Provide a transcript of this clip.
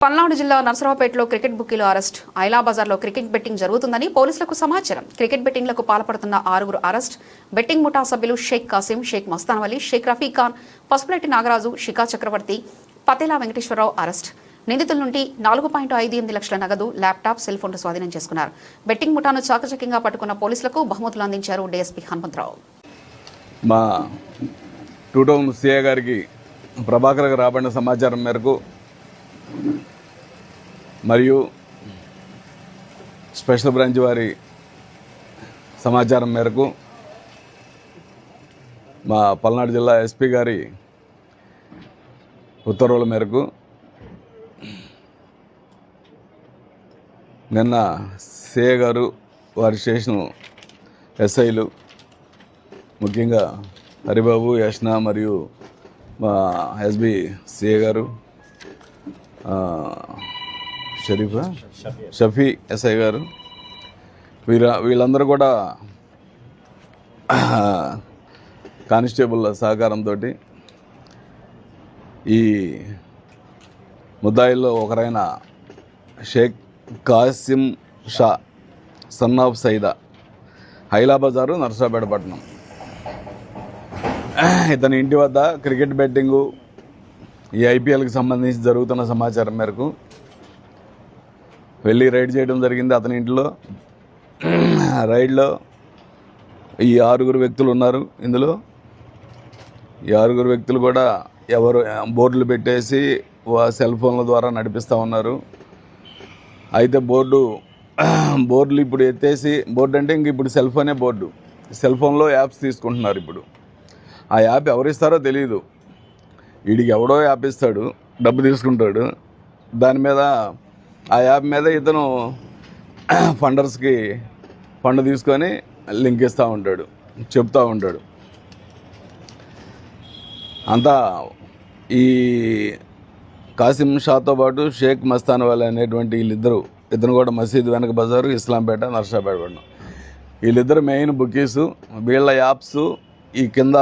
పల్నాడు జిల్లా నర్సరావుపేటలో cricket బుకీలు arrest. ఐలా బజార్లో cricket betting జరుగుతుందని పోలీసులకు సమాచారం. క్రికెట్ బెట్టింగ్లకు పాల్పడుతున్న 6 అరెస్ట్. బెట్టింగ్ ముఠా సభ్యులు షేక్ కాసిం, షేక్ మస్తాన్ అలీ, షేక్ రఫీఖాన్, పసుపులెట్టి నాగరాజు, షికా చక్రవర్తి, పతేలా వెంకటేశ్వరరావు అరెస్ట్. నిందితుల నుండి 4.58 లక్షల నగదు, ల్యాప్టాప్, సెల్ ఫోన్లు స్వాధీనం చేసుకున్నారు. బెట్టింగ్ ముఠాను చాకచక్యంగా పట్టుకున్న పోలీసులకు బహుమతులు అందించారు డీఎస్పీ హనుమంతరావు. మా 2 టౌన్ సిఐ గారికి ప్రభాకర్ గారు రాబడిన సమాచారం మేరకు మరియు స్పెషల్ బ్రాంచ్ వారి సమాచారం మేరకు మా పల్నాడు జిల్లా ఎస్పీ గారి ఉత్తర్వుల మేరకు నిన్న సిఐ గారు వారి స్టేషను ఎస్ఐలు ముఖ్యంగా హరిబాబు, యష్నా మరియు మా ఎస్బి సిఐ గారు, షఫీ ఎస్ఐ గారు, వీళ్ళందరూ కూడా కానిస్టేబుల్ సహకారంతో ఈ ముద్దాయిల్లో ఒకరైన షేక్ కాసిం షా సన్ ఆఫ్ సైదా, ఐలా బజారు, నర్సరావుపేట పట్టణం, ఇతని ఇంటి వద్ద క్రికెట్ బెట్టింగు ఈ ఐపీఎల్కి సంబంధించి జరుగుతున్న సమాచారం మేరకు వెళ్ళి రైడ్ చేయడం జరిగింది. అతని ఇంట్లో రైడ్లో ఈ 6 వ్యక్తులు ఉన్నారు. ఇందులో ఈ 6 వ్యక్తులు కూడా ఎవరు బోర్డులు పెట్టేసి సెల్ ఫోన్ల ద్వారా నడిపిస్తూ ఉన్నారు. అయితే బోర్డులు ఇప్పుడు ఎత్తేసి, బోర్డు అంటే ఇంక ఇప్పుడు సెల్ ఫోనే బోర్డు, సెల్ ఫోన్లో యాప్స్ తీసుకుంటున్నారు. ఇప్పుడు ఆ యాప్ ఎవరిస్తారో తెలియదు. వీడికి ఎవడో యాప్ ఇస్తాడు, డబ్బు తీసుకుంటాడు. దాని మీద ఆ యాప్ మీద ఇతను ఫండర్స్కి ఫండ్ తీసుకొని లింక్ ఇస్తూ ఉంటాడు, చెప్తూ ఉంటాడు. అంతా ఈ కాసిం షాతో పాటు షేక్ మస్తాన్ అలీ అనేటువంటి వీళ్ళిద్దరూ, ఇతను కూడా మసీద్ వెనక బజారు, ఇస్లాంపేట, నర్సరావుపేట పడిన వీళ్ళిద్దరు మెయిన్ బుకీసు. వీళ్ళ యాప్స్ ఈ కింద